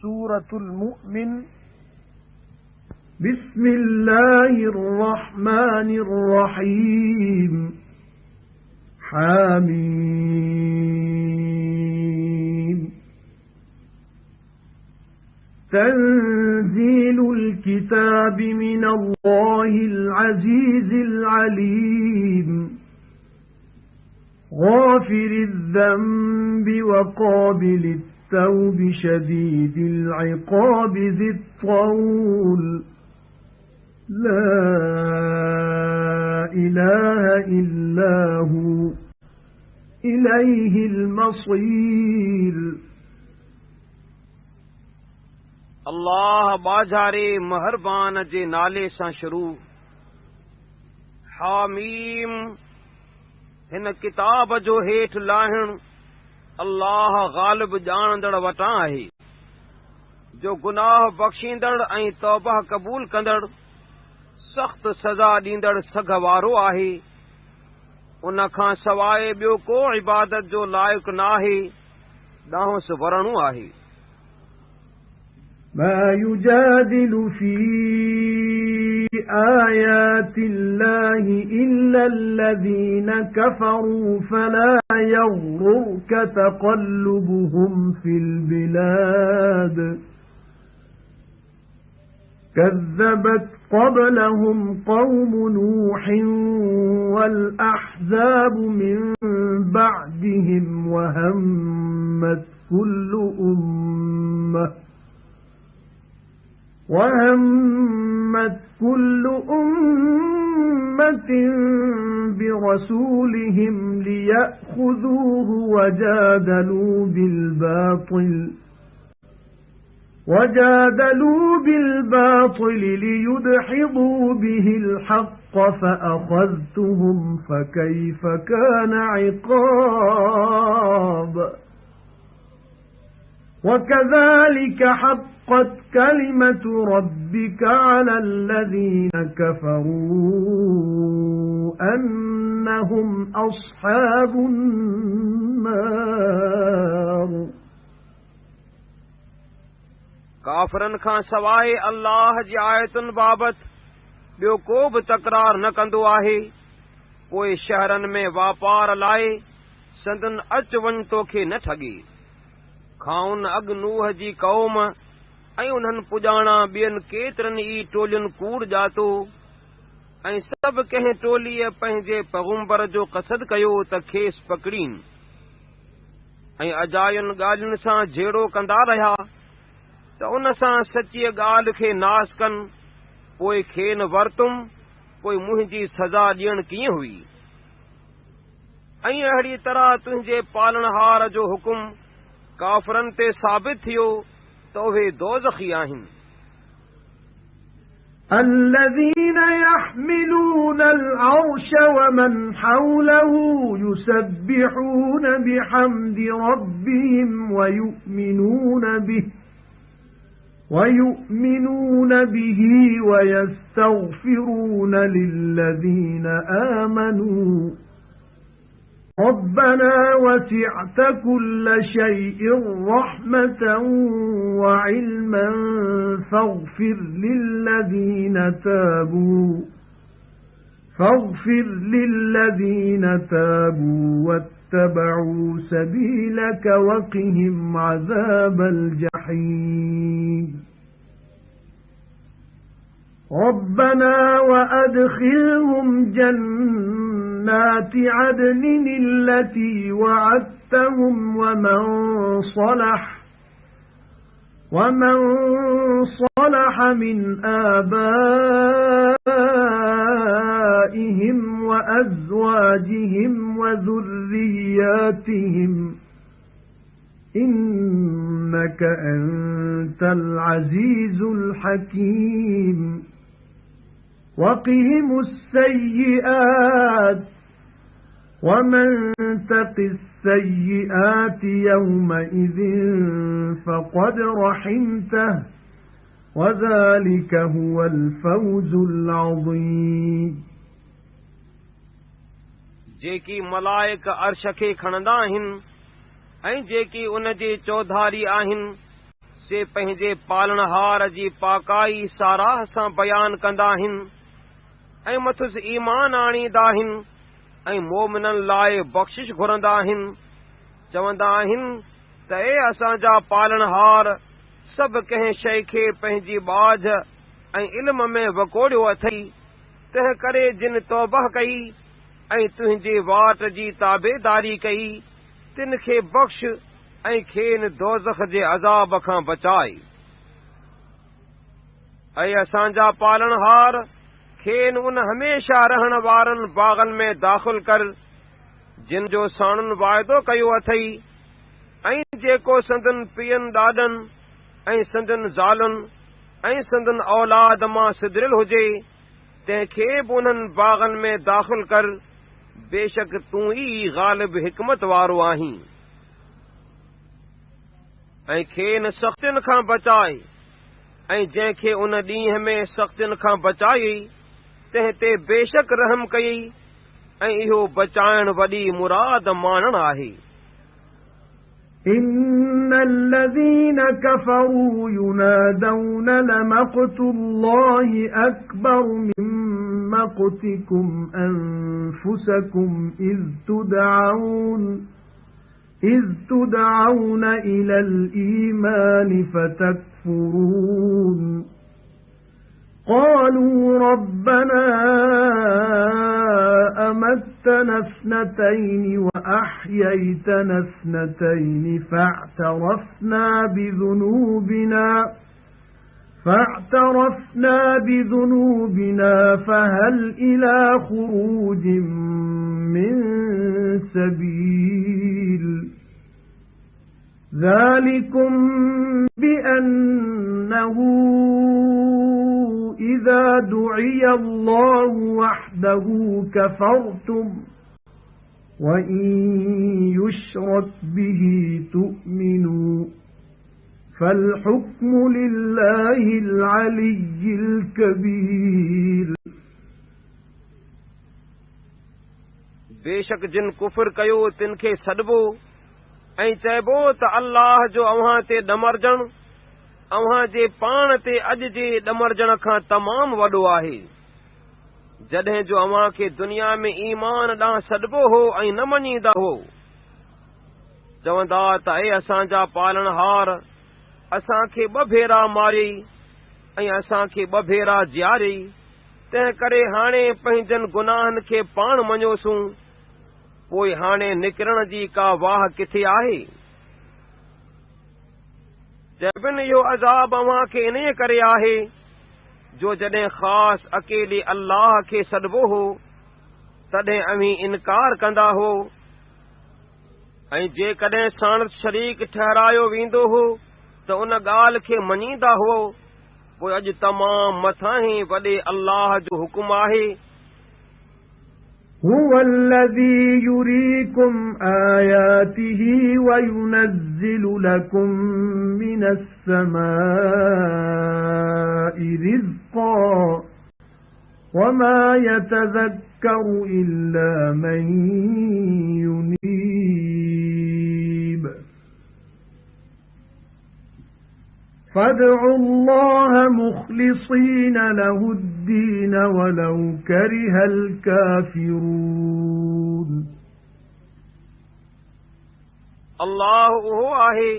سورة المؤمن. بسم الله الرحمن الرحيم. حميم. تنزيل الكتاب من الله العزيز العليم. غافر الذنب وقابل التوب شديد العقاب ذي الطول. لا إله إلا هو إليه المصير. अल्लाह बाज़ारे महरबान जे नाले सां शुरू। हामीम। हिन किताब जो हेठि लाहिण अल्लाह ग़ालिब ॼाणंदड़ वटां आहे, जो गुनाह बख़्शींदड़ ऐं तौबह क़बूल कंदड़, सख़्त सज़ा ॾींदड़ सघ वारो आहे। उन खां सवाइ ॿियो को इबादत जो लाइक़ नाहे, ॾांहुंसि वरणो आहे। ما يجادل في آيات الله إلا الذين كفروا فلا يغررك تقلبهم في البلاد. كذبت قبلهم قوم نوح والأحزاب من بعدهم وهمت كل أمة برسولهم ليأخذوه وجادلوا بالباطل ليدحضوا به الحق فأخذتهم فكيف كان عقاب. وكذلك حقت كلمة ربك على الذين كفروا أنهم أصحاب النار. काफ़रन खां सवाइ अल्लाह जी आयतुनि बाबति ॿियो को बि तकरार न कंदो आहे। पोइ शहरनि में वापार लाइ संदन अच वञ तोखे न ठगे। खाउन अॻु नूह जी क़ौम ऐं उन्हनि पुॼाणा ॿियनि केतिरनि ई टोलियुनि कूड़ ॼातो, ऐं सभु कंहिं टोलीअ पंहिंजे पैगंबर जो क़सद कयो त खेसि पकड़ीनि, ऐं अजायुनि ॻाल्हियुनि सां झेड़ो कंदा रहिया त उन सां सचीअ ॻाल्हि खे नास कनि। पोइ खेनि वरतुम, पोइ मुंहिंजी सज़ा ॾियण कीअं हुई। ऐं अहिड़ी तरह तुंहिंजे पालणहार जो हुकुम काफ़रनि ते साबित थियो त उहे दोज़खी आहिनि। الذين يحملون العرش ومن حوله يسبحون بحمد ربهم ويؤمنون به ويستغفرون للذين آمنوا ربنا وسعت كل شيء رحمة وعلما فاغفر للذين تابوا واتبعوا سبيلك وقهم عذاب الجحيم. ربنا وأدخلهم جنات عدن التي وعدتهم ومن صلح من آبائهم وأزواجهم وذرياتهم إنك أنت العزيز الحكيم. وقهم السيئات ومن تق السيئات يومئذ فقد رحمته وذلك هو الفوز العظيم. जेकी मलाइक अर्श खे खणंदा आहिनि ऐं जेकी उन जे चौधारी आहिनि, से पंहिंजे पालनहार जी पाकाई साराह सां बयान कंदा आहिनि ऐं मथुस ईमान आणींदा आहिनि ऐं मोमिननि लाइ बख़्शिश घुरंदा आहिनि, चवंदा आहिनि त ए असांजा पालनहार सभु कंहिं शइ खे पंहिंजी बाझ ऐं इल्म में वकोड़ियो अथई, तंहिं करे जिन तौबह कई ऐं तुंहिंजे वाट जी ताबेदारी कई तिन खे बख़्श ऐं खेनि दोज़ख जे अज़ाब खां बचाए। ऐं असांजा पालनहार खेनि उन हमेशा रहण वारनि बाग़नि में दाख़िल कर जिन जो साणुनि वाइदो कयो अथई ऐं जेको संदन पीअनि ॾाॾनि ऐं संदन ज़ालुनि ऐं संदन औलाद मां सिदरियल हुजे, तंहिंखे बि उन्हनि बाग़नि में दाख़िल कर, बेशक तूं ई ग़ालिब हिकमत वारो आहीं। ऐं खेनि सख़्तियुनि खां बचाए ऐं जंहिंखे उन ॾींहं में सख़्तियुनि खां बचाई तंहिं ते बेशक रहम कई ऐं इहो बचाइण वॾी मुराद माणण आहे। إن الذين كفروا ينادون لمقت الله أكبر من مقتكم أنفسكم إذ تدعون إلى الإيمان فتكفرون قالوا ربنا أمتنا اثنتين وأحييتنا اثنتين فاعترفنا بذنوبنا فهل إلى خروج من سبيل ذلكم بأنه إذا دعي الله وحده كفرتم وإن يشرك به تؤمنوا فالحكم لله العلي الكبير। बेशक जिन कुफर कयो तिन खे सॾबो ऐं चइबो त अल्लाह जो अव्हां ते ॾमरजण अव्हां जे पाण ते अॼु जे ॾमरजण खां तमामु वॾो आहे। जॾहिं जो अव्हां खे दुनिया में ईमान ॾांहुं सॾबो हो ऐं न मञींदा हो, चवंदा त ए असांजा पालनहार असांखे 2 भेरा मारियई ऐं असांखे 2 भेरा जियारियई, तंहिं करे हाणे पंहिंजनि गुनाहनि खे पाण मञोसूं, पोइ हाणे निकिरण जी का वाह किथे आहे। चइबनि इहो अज़ाब अव्हां खे इन करे आहे जो जॾहिं ख़ासि अकेले अल्लाह खे सॾबो हो तॾहिं अव्हीं इनकार कंदा हो ऐं जेकॾहिं साणस शरीक ठहरायो वेंदो हो त उन ॻाल्हि खे मञींदा हो, पोइ अॼु तमामु मथां ई वॾे अल्लाह जो हुकुम आहे। هو الذي يريكم آياته وينزل لكم من السماء رزقا وما يتذكر إلا من ينيب فادعوا الله مخلصين له الدين ولو كره الكافرون। अल्लाह उहो आहे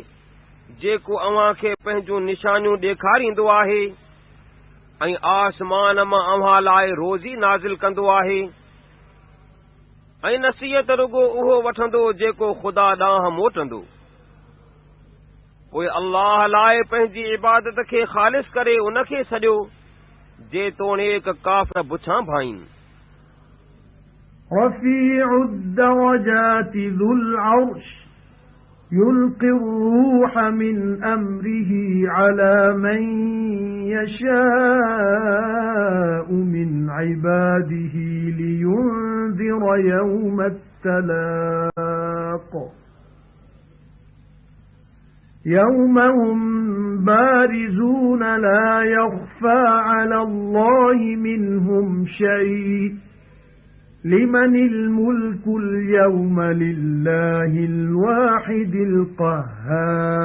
जेको अव्हां खे पंहिंजूं निशानियूं ॾेखारींदो आहे ऐं आसमान मां अव्हां लाइ रोज़ी नाज़िल कंदो आहे ऐं नसीहत रुगो उहो वठंदो जेको ख़ुदा ॾांहुं मोटंदो। पोइ अल्लाह लाइ पंहिंजी इबादत खे ख़ालिस करे उन खे सॼो जेतोणीक काफ़िर बुछां भाईन। رفيع الدرجات ذو العرش يلقي الروح من أمره على من يشاء من عباده لينذر يوم التلاق يوم هم بارزون لا يخفى على الله منهم شيء لمن الملك اليوم لله الواحد القهار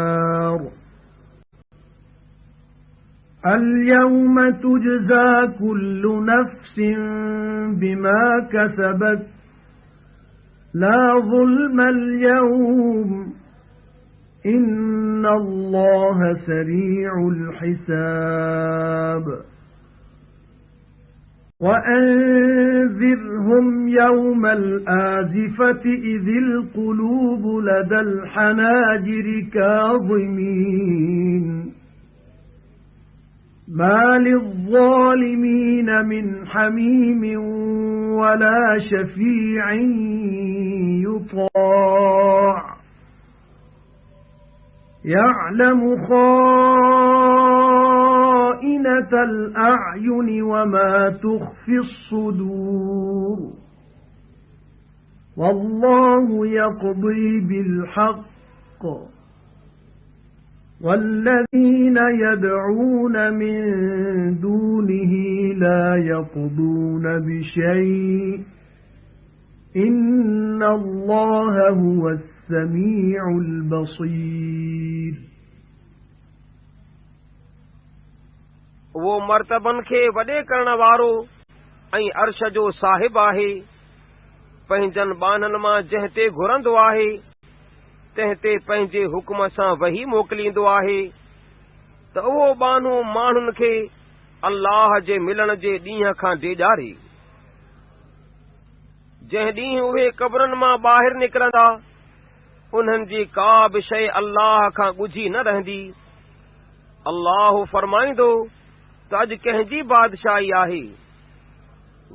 اليوم تجزى كل نفس بما كسبت لا ظلم اليوم إن الله سريع الحساب وأنذرهم يوم الآزفة إذ القلوب لدى الحناجر كاظمين ما للظالمين من حميم ولا شفيع يطاع يعلم خائنة الأعين وما تخفي الصدور والله يقضي بالحق والذين يدعون من دونه لا يقضون بشيء إن الله هو السميع البصير वो मर्तबन खे वॾे करण वारो ऐं अर्श जो साहिब आहे पंहिंजनि बाननि मां जंहिं ते घुरंदो आहे तंहिं ते पंहिंजे हुकुम सां वही मोकिलींदो आहे त उहो बानो माण्हुनि खे अल्लाह जे मिलण जे ॾींहं खां डेॼारे जंहिं ॾींहुं उहे क़ब्रनि मां ॿाहिरि निकिरंदा उन्हनि जी का बि शइ अल्लाह खां ॻुझी न रहंदी अल्लाह फरमाईंदो त अॼु कंहिंजी बादशाही आहे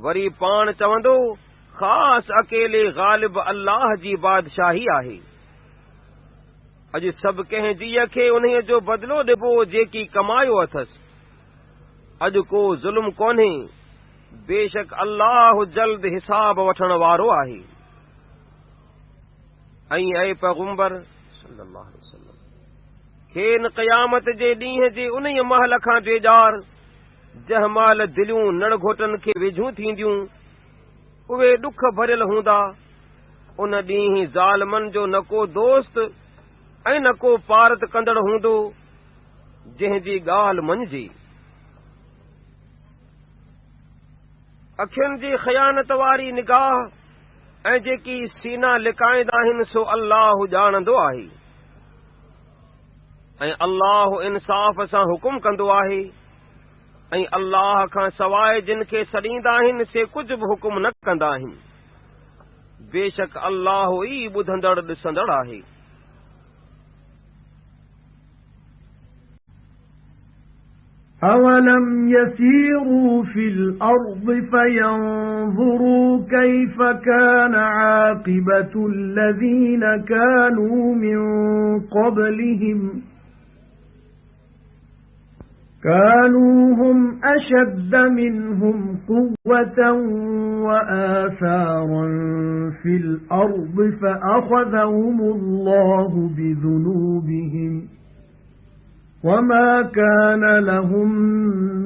वरी पाण चवंदो ख़ासि अकेले ग़ालिब अल्लाह जी बादशाही आहे अॼु सभु कंहिं जीअ खे उन्हीअ जो बदिलो ॾिबो जेकी कमायो अथसि अॼु को ज़ुल्म कोन्हे बेशक अल्लाह जल्द हिसाब वठण वारो आहे ऐं ऐ पैगंबर सल्लल्लाहु अलैहि वसल्लम खेन क़यामत जे ॾींहं जे उन्हीअ महल खां डेॼार जंहिं महिल दिलियूं नड़घोटनि खे वेझूं थींदियूं उहे ॾुख भरियल हूंदा उन ॾींहुं ज़ालिमनि जो न को दोस्त ऐं न को पारत कंदड़ हूंदो जंहिंजी ॻाल्हि मञिजे अखियुनि जी ख़यानत वारी निगाह ऐं जेकी सीना लिकाईंदा आहिनि सो अल्लाह ॼाणंदो आहे ऐं अल्लाह इंसाफ़ सां हुकुम कंदो आहे ऐं अल्लाह खां सवाइ जिन खे सॾींदा आहिनि से कुझु बि हुकुम न कंदा आहिनि बेशक अल्लाह ई ॿुधंदड़ ॾिसंदड़ आहे أَوَلَمْ يَسِيرُوا فِي الْأَرْضِ فَيَنْظُرُوا كَيْفَ كَانَ عَاقِبَةُ الَّذِينَ كَانُوا مِنْ قَبْلِهِمْ كَانُوا هُمْ أَشَدَّ مِنْهُمْ قُوَّةً وَآثَارًا فِي الْأَرْضِ فَأَخَذَهُمُ اللَّهُ بِذُنُوبِهِمْ وَمَا كَانَ لَهُم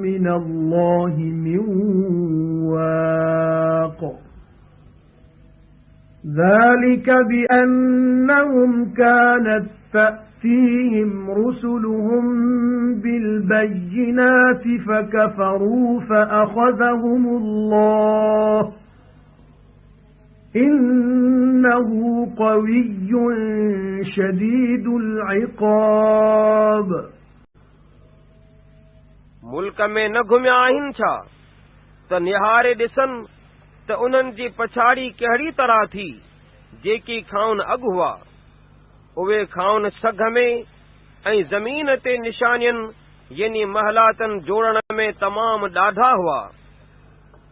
مِّنَ اللَّهِ مِن وَاقٍ ذَلِكَ بِأَنَّهُمْ كَانَتْ تَأْتِيهِمْ رُسُلُهُم بِالْبَيِّنَاتِ فَكَفَرُوا فَأَخَذَهُمُ اللَّهُ إِنَّهُ قَوِيٌّ شَدِيدُ الْعِقَابِ मुल्क में न घुमिया आहिनि छा त निहारे ॾिसनि त उन्हनि जी पछाड़ी कहिड़ी तरह थी जेकी खाउन अॻु हुआ उहे खाउन सघ में ऐं ज़मीन ते निशानियुनि यानी महलातनि जोड़ण में तमामु ॾाढा हुआ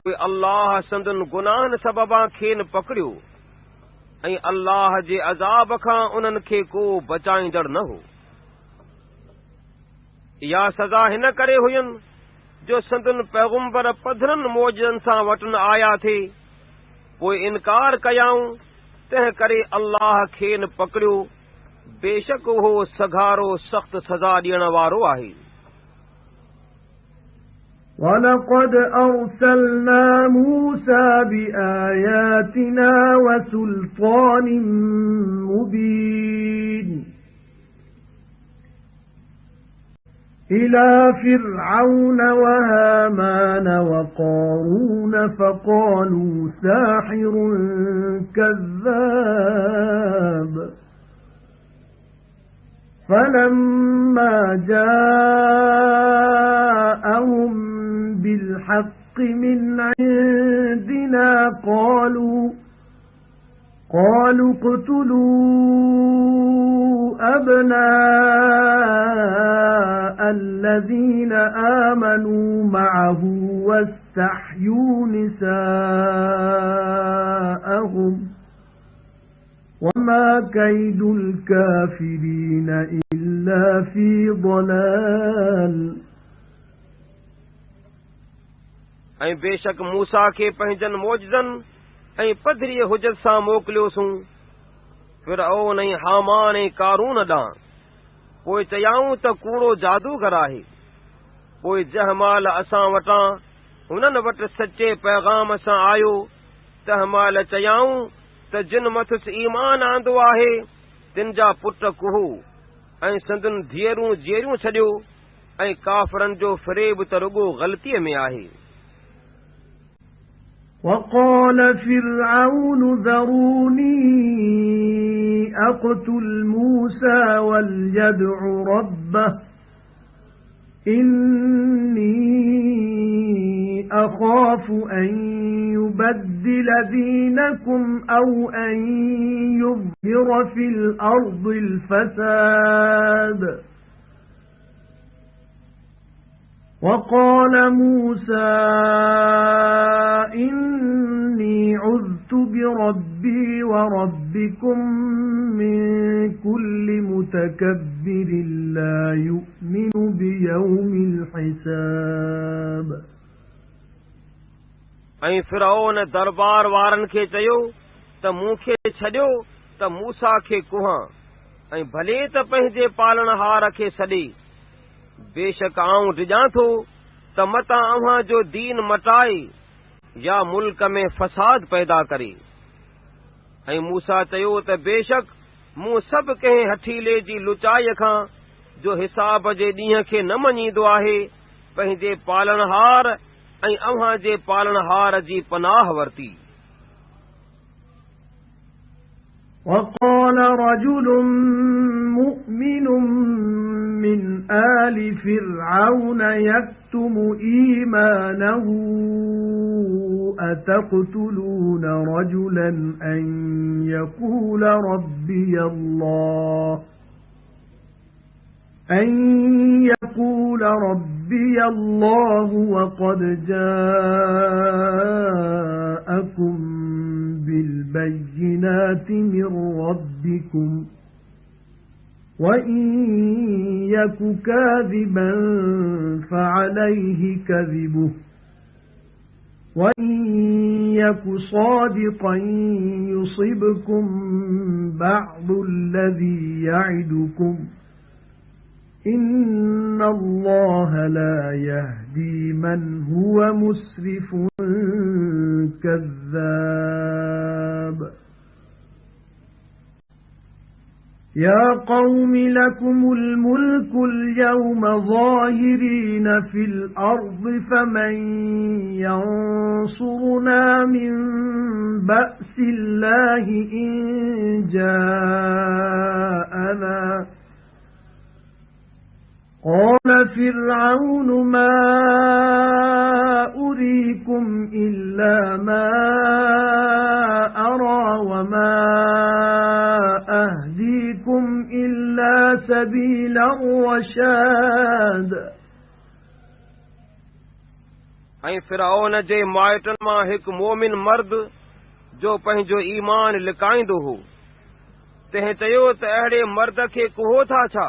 उहे अल्लाह संदुनि गुनाहनि सबबा खेनि पकड़ियो ऐं अल्लाह जे अज़ाब खां उन्हनि खे को बचाईंदड़ न हो इहा सज़ा हिन करे हुयुनि जो संदुनि पैगंबर पधरनि मौजनि सां वटि आया थे पोइ इनकार कयाऊं तंहिं करे अल्लाह खेनि पकड़ियो बेशक उहो सघारो सख़्त सज़ा ॾियण वारो आहे وَلَقَدْ أَرْسَلْنَا مُوسَى بِآيَاتِنَا وَسُلْطَانٍ مُبِينٍ إلى فرعون وهامان وقارون فقالوا ساحر كذاب فلما جاءهم بالحق من عندنا قالوا اقتلوا أبناء الذين آمنوا معه واستحيوا نساءهم وما كيد الكافرين إلا في ضلال ऐं बेशक मूसा खे पंहिंजनि मौजज़नि ऐं पधरीअ हुजत सां मोकिलियोसूं फिरऔन ऐं हामान ऐं कारून ॾांहुं। पोइ चयाऊं त कूड़ो जादूगर आहे। पोइ जंहिं महिल असां वटां हुननि वटि सचे पैगाम सां आयो तंहिं महिल चयाऊं त जिन मथुसि ईमान आंदो आहे तिन जा पुट कुहू ऐं संदनि धीअरूं जेरियूं छॾियो ऐं काफ़रनि जो फ़रेब त रुॻो ग़लतीअ में आहे। وقال فرعون ذروني أقتل موسى وليدع ربه إني أخاف أن يبدل دينكم أو أن يظهر في الأرض الفساد وقال موسى إني عذت بربي وربكم من كل متكبر لا يؤمن بيوم الحساب ऐं फिरऔन दरबार वारनि खे चयो त मूंखे छॾियो त मूसा खे कुहां ऐं भले त पंहिंजे पालनहार खे सॾे। बेशक आऊं डिॼां थो त मतां अव्हां जो दीन मटाए या मुल्क में फसाद पैदा करे। ऐं मूसा चयो त बेशक मूं सभु कंहिं हठीले जी लुचाईअ खां जो हिसाब जे ॾींहं खे न मञींदो आहे पंहिंजे पालनहार ऐं अव्हां जे पालनहार जी पनाह वरिती। وقال رجل مؤمن من آل فرعون يكتم إيمانه أتقتلون رجلا أن يقول ربي الله وقد جاءكم بالبينات من ربكم وإن يك كاذبا فعليه كذبه وإن يك صادقا يصبكم بعض الذي يعدكم إن الله لا يهدي من هو مسرف كذاب يا قوم لكم الملك اليوم ظاهرين في الأرض فمن ينصرنا من بأس الله إن جاءنا قال فرعون ما أريكم إلا ما أرى وما أهديكم إلا سبيل الرشاد ऐं फिरऔन जे माइटनि मां हिकु मोमिन मर्द जो पंहिंजो ईमान लिकाईंदो हो तंहिं चयो त अहिड़े मर्द खे कुहो था छा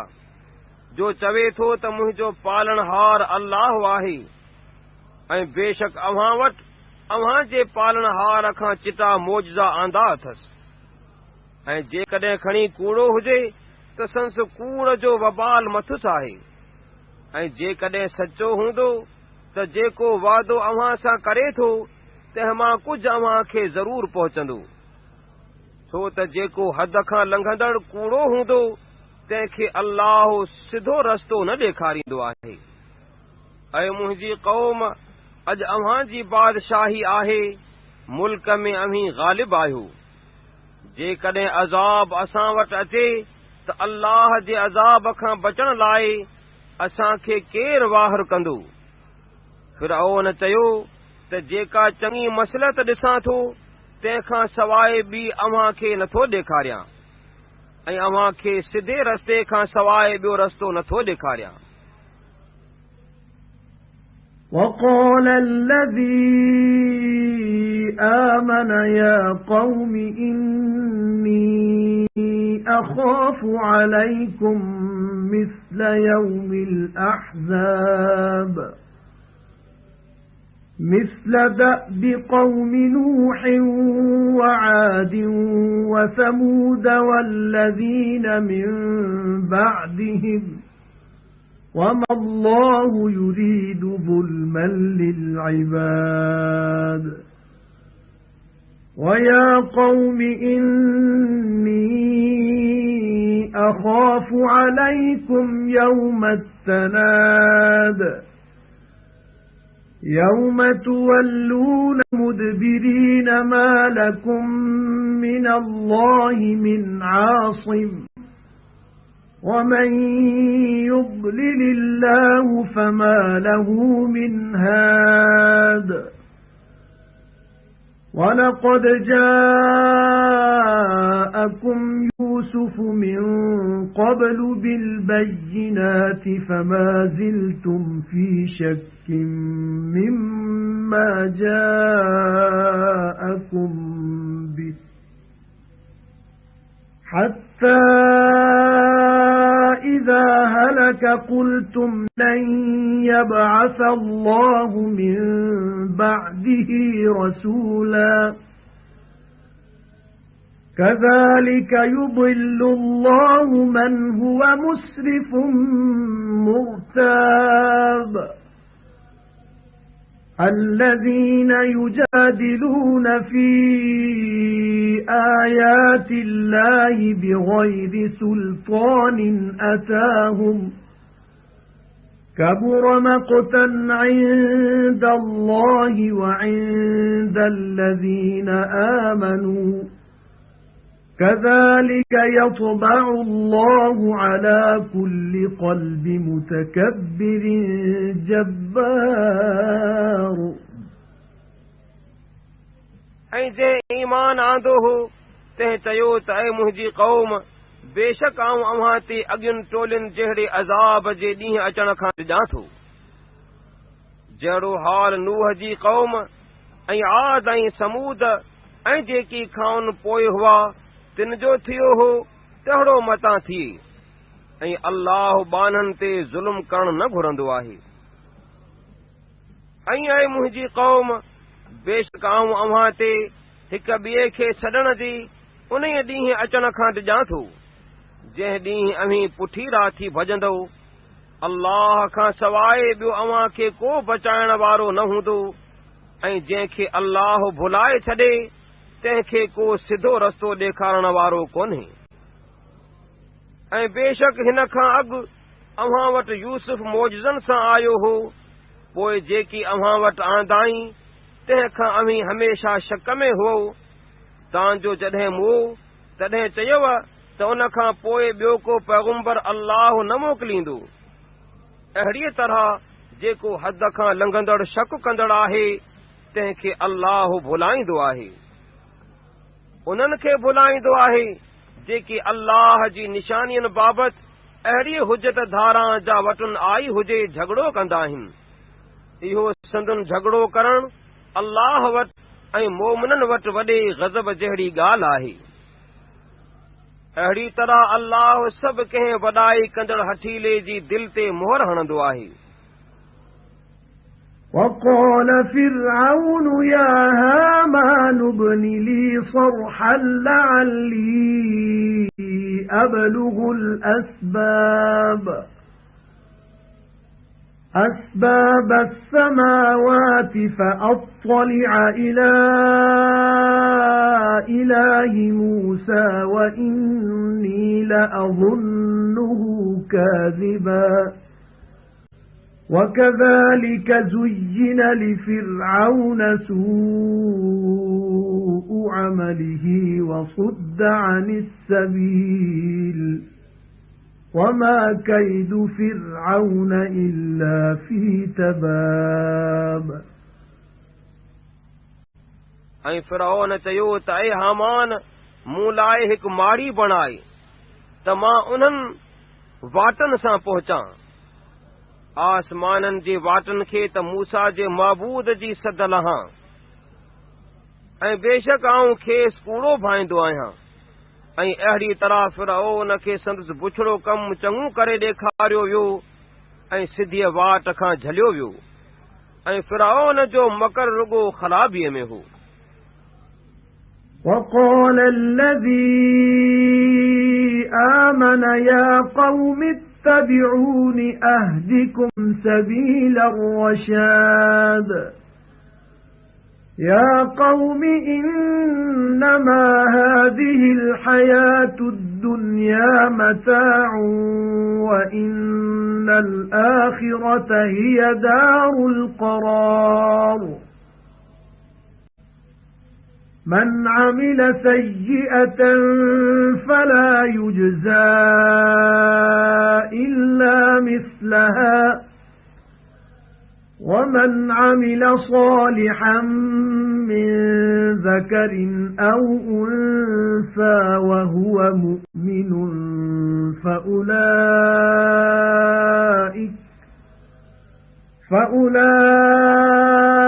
जो चवे थो त मुंहिंजो पालनहार अल्लाह आहे ऐं बेशक अव्हां वटि अव्हां जे पालनहार खां चिटा मौजज़ा आंदा अथसि। ऐं जेकॾहिं खणी कूड़ो हुजे त संस कूड़ जो वबाल मथुसि आहे ऐं जेकॾहिं सचो हूंदो त जेको वादो अव्हां सां करे थो तंहिं मां कुझु अव्हां खे ज़रूर पहुचंदो। छो त जेको हद खां लंघंदड़ कूड़ो हूंदो त तंहिंखे अल्लाह सिधो रस्तो न ॾेखारींदो आहे। ऐं मुंहिंजी क़ौम, अॼु अव्हां जी बादशाही आहे, मुल्क में अव्हीं ग़ालिब आहियो। जेकॾहिं अज़ाब असां वटि अचे त अल्लाह जे अज़ाब खां बचण लाइ असांखे केरु वाहिर कंदो? फिरऔन चयो त जेका चङी मसलहत ॾिसां थो तंहिंखां सवाइ ॿी अव्हां खे नथो ॾेखारियां, ऐं अव्हां खे सिधे रस्ते खां सवाइ ॿियो रस्तो नथो ॾेखारियां। وقال الذي آمن يا قوم إني أخاف عليكم مثل يوم الأحزاب مثل دأب قوم نوح وعاد وثمود والذين من بعدهم وما الله يريد ظلما للعباد ويا قوم إني أخاف عليكم يوم التناد يوم تولون مدبرين ما لكم من الله من عاصم ومن يضلل الله فما له من هاد ولقد جاءكم يوسف من قبل بالبينات فما زلتم في شك مما جاءكم به حتى إذا هلك قلتم لن يبعث الله من بعده رسولا كذلك يضل الله من هو مسرف مرتاب الذين يجادلون في آيات الله بغير سلطان أتاهم كبر مقتا عند الله وعند الذين آمنوا كذلك يطبع الله على كل قلب متكبر جبار ऐं जंहिं ईमान आंदो हो तंहिं चयो त ऐं मुंहिंजी क़ौम, बेशक आऊं अव्हां ते अॻियुनि टोलियुनि जहिड़े अज़ाब जे ॾींहुं अचण खां ॾिजां थो। जहिड़ो हाल नूह जी क़ौम ऐं आद ऐं समूद ऐं जेकी खाउन पोइ हुआ तिन जो थियो हो, तहिड़ो मतां थिए। ऐं अल्लाह बाननि ते ज़ुल्म करणु न घुरंदो आहे। ऐं ऐं मुंहिंजी क़ौम, बेशक आऊं अव्हां ते हिक ॿिए खे छॾण जी उन ॾींहुं अचण खां ॾिजां थो, जंहिं ॾींहुं अव्हीं पुठी राथी भॼंदो, अल्लाह खां सवाइ ॿियो अव्हां खे को बचाइण वारो न हूंदो, ऐं जंहिंखे अल्लाह भुलाए छॾे तंहिंखे को सिधो रस्तो ॾेखारण वारो कोन्हे। ऐं बेशक हिन खां अॻु अव्हां वटि यूसुफ मौजज़नि सां आयो हो, पोइ जेकी अव्हां वटि आंदाई तंहिंखां अव्हीं हमेशा शक में हो। तव्हांजो जॾहिं मोह तॾहिं चयव त उन खां पोइ ॿियो को पैगुंबर अल्लाह न मोकिलींदो। अहिड़ीअ तरह जेको हद खां लंघंदड़ शक कंदड़ आहे तंहिंखे अल्लाह भुलाईंदो आहे। उन्हनि खे भुलाईंदो आहे जेकी अल्लाह जी निशानियुनि बाबति अहिड़ी हुजत धारा जा वटुनि आई हुजे झगड़ो कंदा आहिनि। इहो संदुनि झगड़ो करणु अल्लाह वटि ऐं मोमिननि वटि वॾे ग़ज़ब जहिड़ी ॻाल्हि आहे। अहिड़ी तरह अल्लाह सभु कंहिं वॾाई कंदड़ हठीले जी दिलि ते मोहर हणंदो आहे। وقال فرعون يا هامان ابن لي صرحا لعلي أبلغ أسباب السماوات فأطلع إلى إله موسى وإني لأظنه كاذبا وكذلك زين لفرعون سوء عمله وصد عن السبيل وما كيد فرعون إلا في تباب ऐं फिरौन चयो त ऐ हामान मूं लाइ हिकु माड़ी बणाई त मां उन्हनि वाटनि सां पहुचां आसमाननि जे वाटनि खे त मूसा जे महबूद जी सद लहां ऐं बेशक आऊं खेसि कूड़ो भाईंदो आहियां ऐं अहिड़ी तरह फिरौन खे संदसि बुछड़ो कमु चङो करे ॾेखारियो वियो ऐं सिधीअ वाट खां झलियो वियो ऐं फिरौन जो मकर रुगो ख़राबीअ में हो وقال الذي آمن يا قوم اتبعون أهدكم سبيل الرشاد يا قوم إنما هذه الحياة الدنيا متاع وإن الآخرة هي دار القرار من عمل سيئة فلا يجزى إلا مثلها ومن عمل صالحا من ذكر أو أنثى وهو مؤمن فأولئك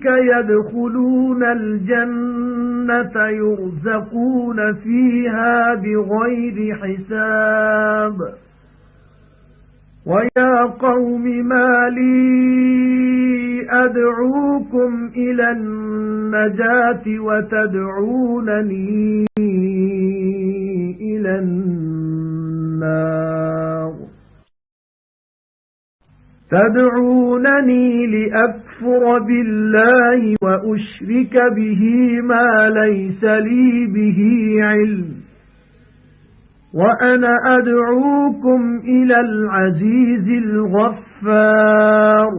يدخلون الجنة يرزقون فيها بغير حساب ويا قوم ما لي أدعوكم إلى النجاة وتدعونني إلى النار تدعونني لأكفر بالله وأشرك به ما ليس لي به علم وأنا أدعوكم إلى العزيز الغفار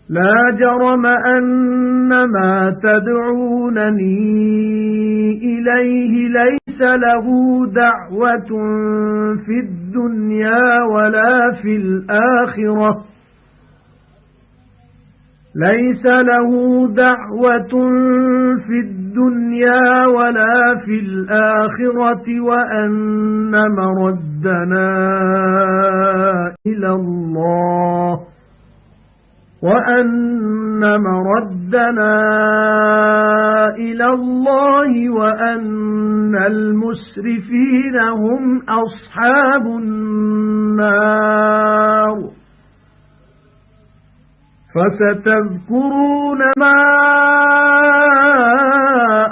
لا جرم أن ما تدعونني إليه ليس له دعوة في الدنيا ولا في الآخرة ليس له دعوة في الدنيا ولا في الآخرة وأن مردنا إلى الله وأن المسرفين هم أصحاب النار فستذكرون ما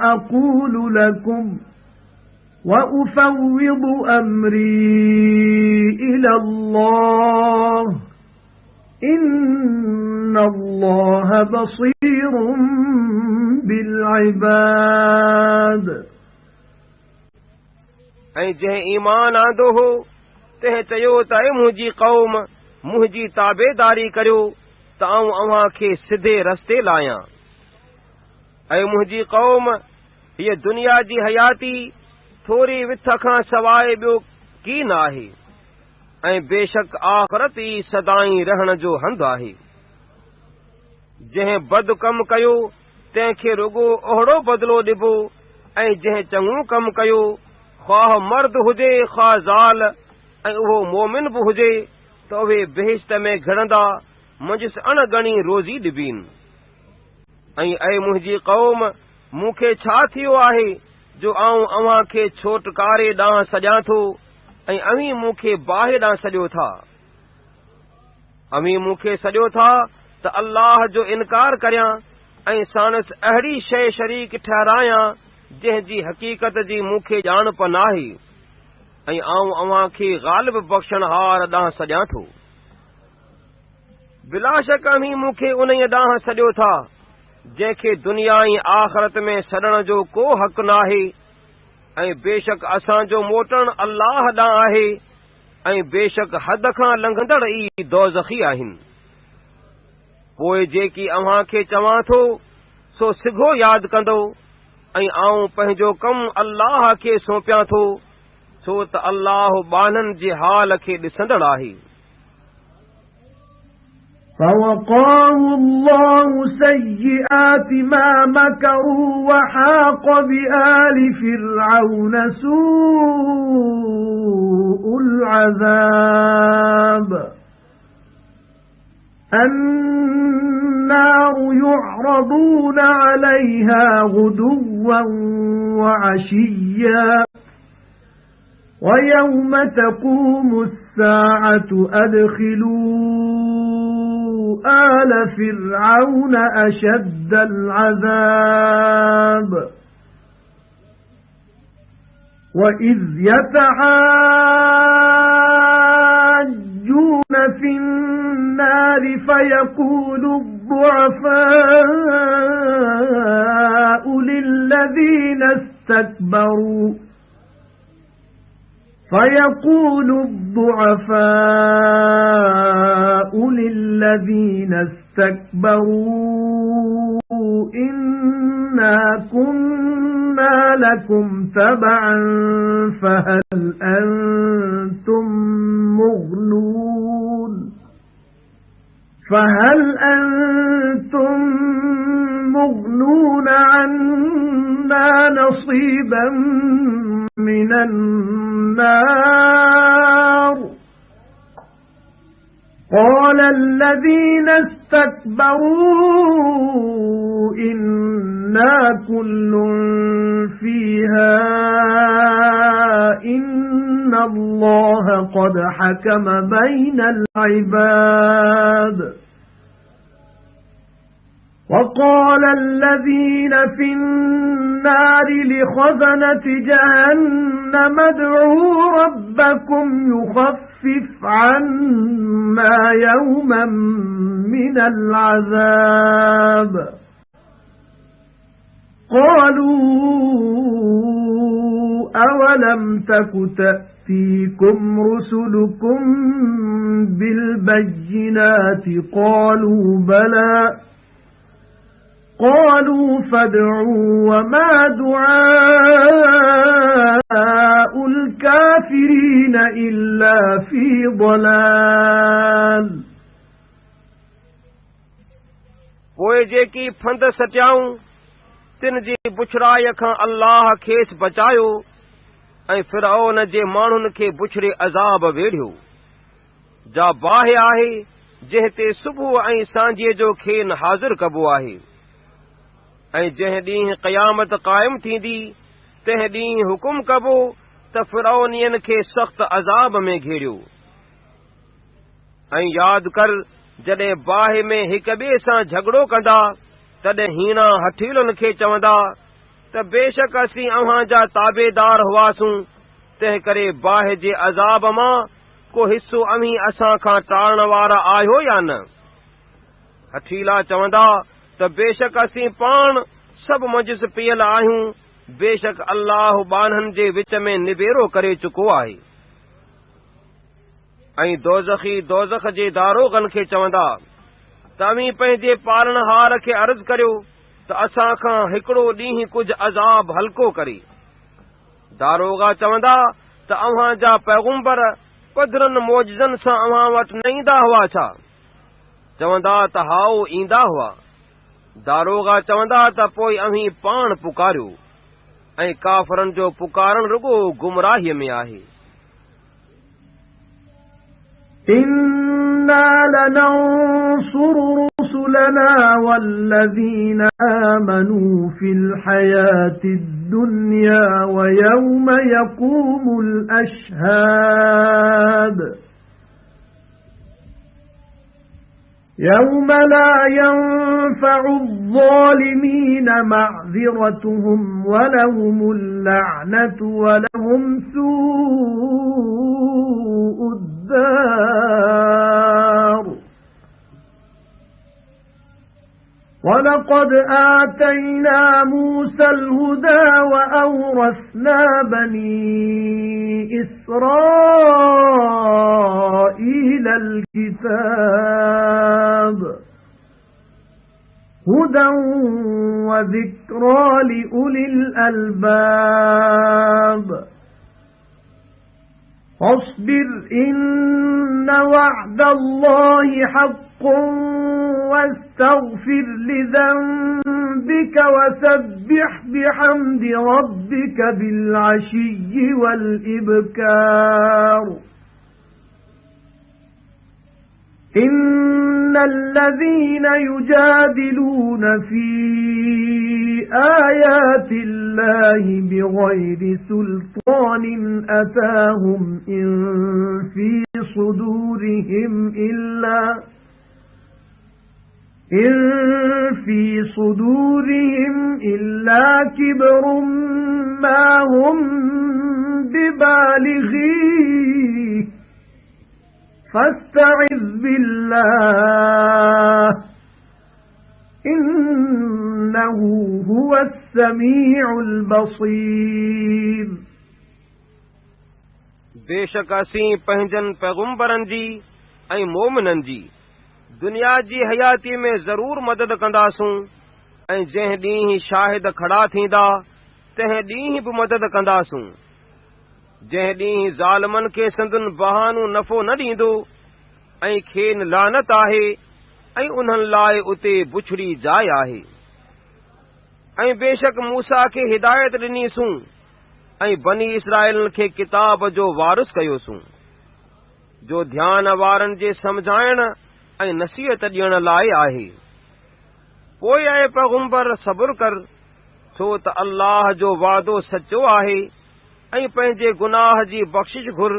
أقول لكم وأفوض أمري إلى الله إن الله بصير بالعباد ऐं जंहिं ईमान आंदो हो तंहिं चयो त ऐ मुंहिंजी क़ौम मुंहिंजी ताबेदारी करियो त आऊं अव्हां खे सिधे रस्ते लाहियां ऐं मुंहिंजी क़ौम हीअ दुनिया जी हयाती थोरी विथ खां सवाइ ॿियो की न आहे ऐं बेशक आख़िरत ई सदाईं रहण जो हंधु आहे जंहिं बद कमु कयो तंहिंखे रुगो ओहिड़ो बदिलो ॾिबो ऐं जंहिं चङो कमु कयो ख़्वाह मर्द हुजे ख़्वाह ज़ाल ऐं उहो मोमिन बि हुजे त उहे बेहिश्त में घिड़ंदा मुंहिंजि अणगणी रोज़ी ॾिबीन ऐं ऐ मुंहिंजी क़ौम मूंखे छा थियो आहे जो आऊं अव्हां खे छोटकारे ॾांहुं सॼां थो ऐं अवीं मूंखे बाहि ॾांहुं सॼो था अवीं मूंखे सॼो था त अल्लाह जो इनकार करियां ऐं साणसि अहिड़ी शइ शरीक ठहिरायां जंहिंजी हक़ीक़त जी मूंखे ॼाणप नाहे ऐं आऊं अव्हां खे ग़ालिब बख़्शणहार ॾांहुं सॼां थो बिलाशक अवीं मूंखे उन्हीअ ॾांहुं सॼो था जंहिंखे दुनिया ऐं आख़िरत में सॾण जो को हक़ नाहे ऐं बेशक असांजो मोटण अल्लाह ॾांहुं आहे ऐं बेशक हद खां लंघंदड़ ई दोज़खी आहिनि। पोइ जेकी अव्हां खे चवां थो सो सिघो यादि कंदो ऐं आऊं पंहिंजो कमु अल्लाह खे सौंपियां थो, छो त अल्लाह ॿाननि जे हाल खे ॾिसंदड़ आहे। فوقاه الله سيئات ما مكروا وحاق بآل فرعون سوء العذاب النار يعرضون عليها غدوا وعشيا ويوم تقوم الساعة أدخلوا آل فرعون أشد العذاب وإذ يتحاجون في النار فيقول الضعفاء للذين استكبروا إنا كنا لكم تبعا فهل أنتم مغنون عنا نصيبا من النار قال الذين استكبروا إنا كل فيها إن الله قد حكم بين العباد وقال الذين في النار لخزنة جهنم ادعوا ربكم يخفف عنا يوما من العذاب قالوا أولم تك تأتيكم رسلكم بالبينات قالوا بلى قالوا فادعوا وما دعاء الكافرين إلا في ضلال पोइ जेकी फंद सटियाऊं तिन जी बुछड़ाई खां अल्लाह खेसि बचायो ऐं फिरऔन जे माण्हुनि खे बुछड़े अज़ाब वेढ़ियो। जा बाहि आहे जंहिं ते सुबुह ऐं सांझीअ जो खेन हाज़िर कबो आहे ऐं जंहिं ॾींहुं क़यामत क़ाइम थींदी तंहिं ॾींहुं हुकुम कबो त फिरऔनियन खे सख़्त अज़ाब में घेरियो। ऐं यादि कर जॾहिं बाहि में हिक ॿिए सां झगड़ो कंदा तॾहिं हीणा हठीलुनि खे चवंदा त बेशक असीं अव्हां जा ताबेदार हुआसूं, तंहिं करे बाहि जे अज़ाब मां को हिस्सो अव्हीं असां खां टालण वारा आहियो या न। हठीला चवंदा त बेशक असीं पाण सभु मुंजिस पियल आहियूं, बेशक अल्लाह ॿाननि जे विच में निबेरो करे चुको आहे। ऐं दोज़खी दोज़ख जे दारोगन खे चवंदा तव्हीं पंहिंजे पालनहार खे अर्ज़ करियो त असां खां हिकिड़ो ॾींहुं कुझु अज़ाब हल्को करे। दारोगा चवंदा त अव्हां जा पैगुंबर पधरनि मौजज़नि सां अव्हां वटि न ईंदा हुआ छा? चवंदा त हाओ ईंदा हुआ। दारोगा चवंदा त पोइ अव्हीं पाण पुकारियो ऐं काफ़रनि जो पुकारण रुगो गुमराहीअ में आहे। إنا لننصر رسلنا والذين آمنوا في الحياة الدنيا ويوم يقوم الأشهاد يوم لا ينفع الظالمين معذرتهم ولهم اللعنة ولهم سوء الدار وَلَقَدْ آتَيْنَا مُوسَى الْهُدَى وَأَوْرَثْنَا بَنِي إِسْرَائِيلَ الْكِتَابَ هُدًى وَذِكْرَى لِأُولِي الْأَلْبَابِ فاصبر إن وعد الله حق واستغفر لذنبك وسبح بحمد ربك بالعشي والإبكار إن الذين يجادلون في آيات الله بغير سلطان أتاهم إن في صدورهم إلا كبر ما هم ببالغيه فاستعذ بالله إنه هو السميع البصير बेशक असीं पंहिंजनि पैगुंबरनि जी ऐं मोमिननि जी दुनिया जी हयाती में ज़रूर मदद कंदासूं ऐं जंहिं ॾींहुं शाहिद खड़ा थींदा तंहिं ॾींहुं बि मदद कंदासूं जंहिं ॾींहुं ज़ालिमनि खे संदुनि बहानू नफ़ो न ॾींदो ऐं खेनि लानत आहे ऐं उन्हनि लाइ उते बुछड़ी जाइ आहे ऐं बेशक मूसा खे हिदायत ॾिनीसूं ऐं बनी इसराइल खे किताब जो वारिस कयोसूं जो ध्यान वारनि जे समझाइण ऐं नसीहत ॾियण लाइ आहे पोइ ऐं पैगुंबर सब्र कर छो त अल्लाह जो वादो सचो आहे ऐं पंहिंजे गुनाह जी बख़्शिश घुर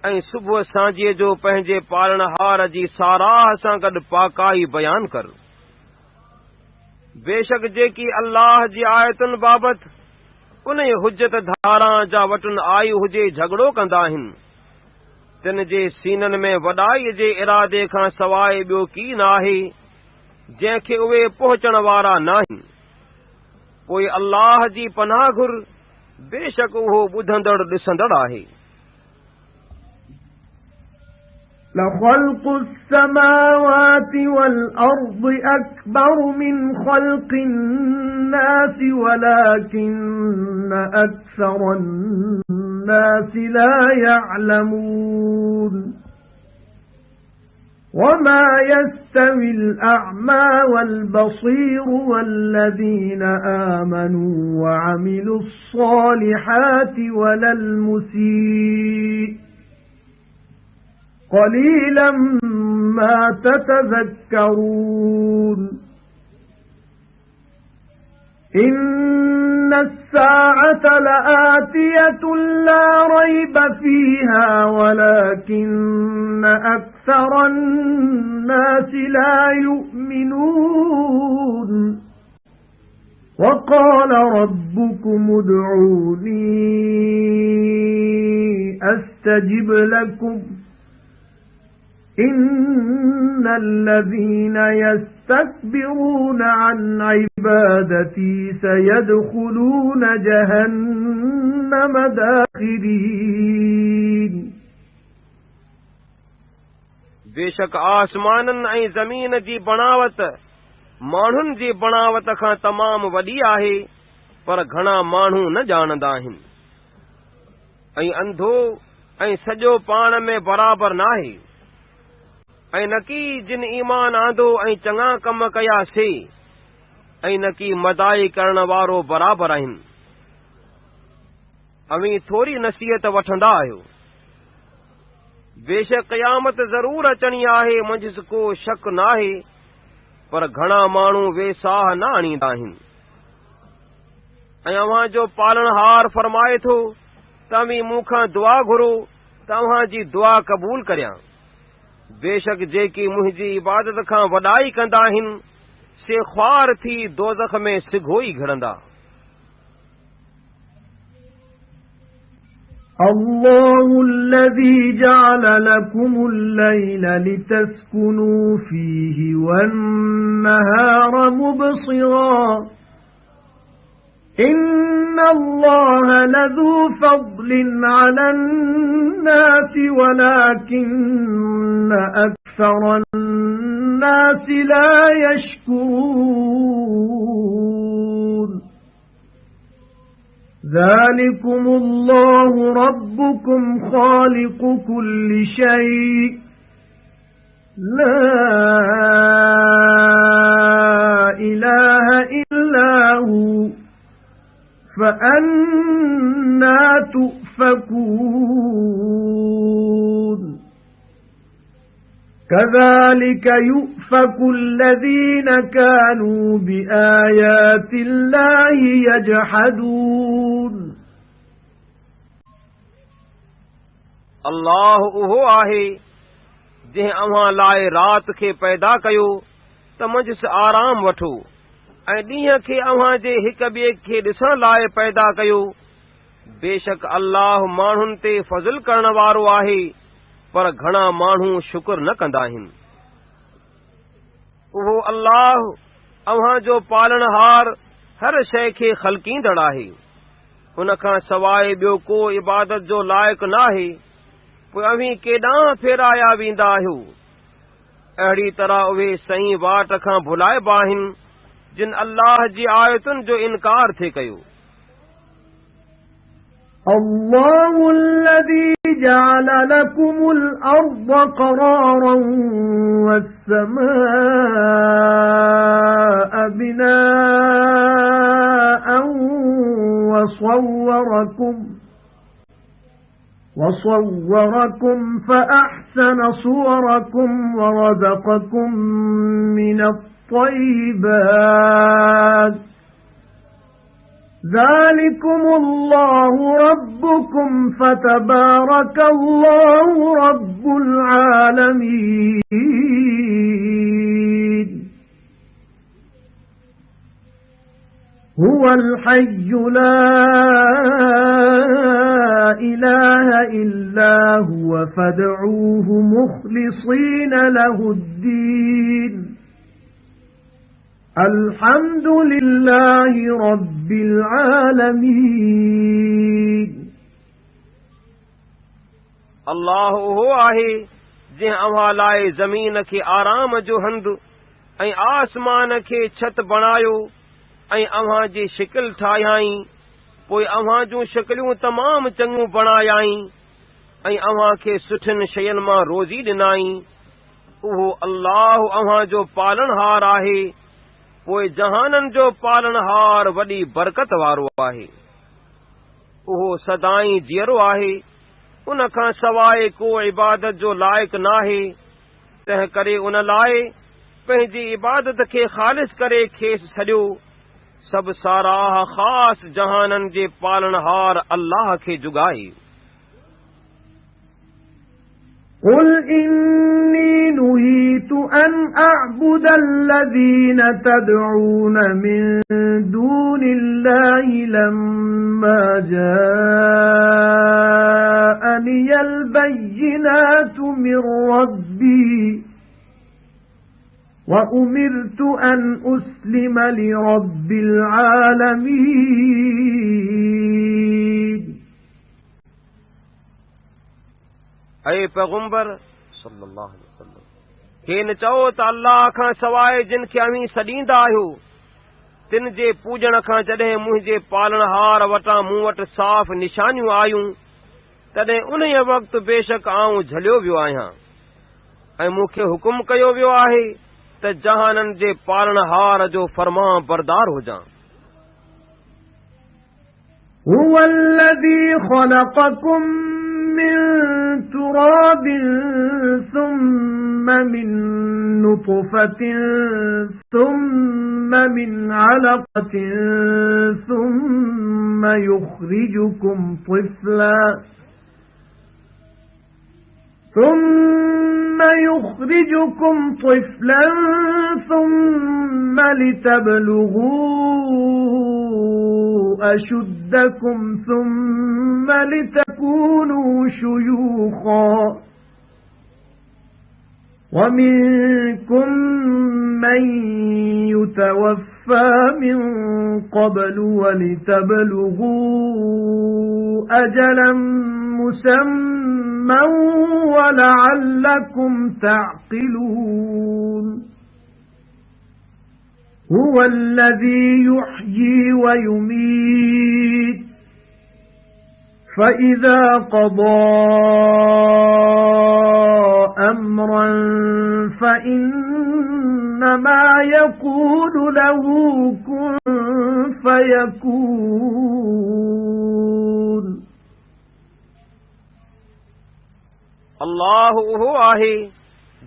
ऐं सुबुह सांझीअ जो पंहिंजे पालणहार जी साराह सां गॾु पाकाई बयान कर बेशक जेकी अल्लाह जी आयतुनि बाबति उन हुज्जत धारा जा वटुनि आई हुजे झगड़ो कंदा आहिनि तिन जे सीननि में वॾाई जे इरादे खां सवाइ ॿियो की न आहे जंहिंखे उहे पहुचण वारा नाहिनि पोइ अल्लाह जी पनाह घुर बेशक उहो ॿुधंदड़ ॾिसंदड़ आहे لَخَلْقُ السَّمَاوَاتِ وَالْأَرْضِ أَكْبَرُ مِنْ خَلْقِ النَّاسِ وَلَكِنَّ أَكْثَرَ النَّاسِ لَا يَعْلَمُونَ وَمَا يَسْتَوِي الْأَعْمَى وَالْبَصِيرُ وَالَّذِينَ آمَنُوا وَعَمِلُوا الصَّالِحَاتِ وَلَا الْمُسِيءُ قَلِيلًا مَا تَتَذَكَّرُونَ إِنَّ السَّاعَةَ لَآتِيَةٌ لَا رَيْبَ فِيهَا وَلَكِنَّ أَكْثَرَ النَّاسِ لَا يُؤْمِنُونَ وَقَالَ رَبُّكُمُ ادْعُونِي أَسْتَجِبْ لَكُمْ إِنَّ الَّذِينَ يَسْتَكْبِرُونَ عَنْ عِبَادَتِي سَيَدْخُلُونَ جَهَنَّمَ دَاخِرِينَ बेशक आसमाननि ऐं ज़मीन जी बणावत माण्हुनि जी बणावत खां तमामु वॾी आहे पर घणा माण्हू न ॼाणंदा आहिनि ऐं अंधो ऐं सॼो पाण में बराबरि नाहे ऐं न की जिन ईमान आंदो ऐं चङा कम कयासीं ऐं न की मदाई करण वारो बराबरि आहिनि अवी थोरी नसीहत वठंदा आहियो बेशक क़यामत ज़रूर अचणी आहे मुंहिंजो को शक नाहे पर घणा माण्हू वेसाह न आणींदा आहिनि ऐं अव्हां जो पालणहार फरमाए थो तव्हीं मूंखां दुआ घुरो तव्हां जी दुआ क़बूल करियां बेशक जेकी मुंहिंजी इबादत खां वॾाई कंदा आहिनि से ख्वार थी दोज़ख में सिघो ई घिड़ंदा الله الذي جعل لكم الليل لتسكنوا فيه والنهار مبصرا إن الله لذو فضل على الناس ولكن أكثر الناس لا يشكرون ذلكم الله ربكم خالق كل شيء لا إله إلا هو فأنى تؤفكون كذلك يؤفك الذين كانوا بآيات الله يجحدون अल्लाह उहो आहे जंहिं अव्हां लाइ राति खे पैदा कयो त मंझि आराम वठो ऐं ॾींहं खे अव्हां जे हिक ॿिए खे ॾिसण लाइ पैदा कयो। बेशक अल्लाह माण्हुनि ते फज़ल करण वारो आहे पर घणा माण्हू शुक्र न कंदा आहिनि। उहो अल्लाह अव्हां जो पालनहार हर शइ खे ख़ल्क़ींदड़ आहे। हुन खां सवाइ ॿियो को इबादत जो लाइक़ु नाहे। पोइ अव्हीं केॾांहुं फेराया वेंदा आहियो। अहिड़ी तरह उहे सही वाट खां भुलाइबा आहिनि जिन अल्लाह जी आयतुनि जो इनकार थे कयो। الله الذي جعل لكم الأرض قرارا والسماء بناء وصوركم فأحسن صوركم ورزقكم من الطيبات ذلكم الله ربكم فتبارك الله رب العالمين هو الحي لا إله إلا هو فادعوه مخلصين له الدين الحمد لله رب العالمين अल्लाह उहो आहे जंहिं अव्हां लाइ ज़मीन खे आराम जो हंधु ऐं आसमान खे छत बणायो ऐं अव्हां जी शिकिल ठाहियाई। पोइ अव्हां जूं शिकिलियूं तमामु चङियूं बणायाई ऐं अव्हां खे सुठियुनि शयुनि मां रोज़ी ॾिनाई। उहो अल्लाह अव्हां जो पालनहार आहे। पोइ जहाननि जो पालनहार वॾी बरकत वारो आहे। उहो सदाईं जीअरो आहे। उन खां सवाइ को इबादत जो लाइक़ु नाहे। तंहिं करे उन लाइ पंहिंजी इबादत खे ख़ालिस करे खेसि छॾियो। सभु साराह ख़ासि जहाननि जे पालनहार अल्लाह खे जुगाए। قل إني نهيت أن أعبد الذين تدعون من دون الله لما جاءني البينات من ربي وأمرت أن أسلم لرب العالمين ऐं पैगंबर सल्लल्लाहु अलैहि वसल्लम खेनि चओ त अल्लाह खां सवाइ जिन खे अव्हीं सॾींदा आहियो तिन जे पूॼण खां जॾहिं मुंहिंजे पालनहार वटां मूं वटि साफ़ निशानियूं आयूं तॾहिं उन वक़्तु बेशक आऊं झलियो वियो आहियां ऐं मूंखे हुकुम कयो वियो आहे त जहाननि जे पालनहार जो फरमान बरदार हुजां। هو الذي خلقكم من تراب ثم من نطفة ثم من علقة ثم يخرجكم طفلا ثم لتبلغوا أشدكم ثم لتكونوا شيوخا ومنكم من يتوفى من قبل ولتبلغوا أجلا مسمى ولعلكم تعقلون هو الذي يحيي ويميت فإذا قضى أمرا فإنما يقول له كن فيكون अल्लाह उहो आहे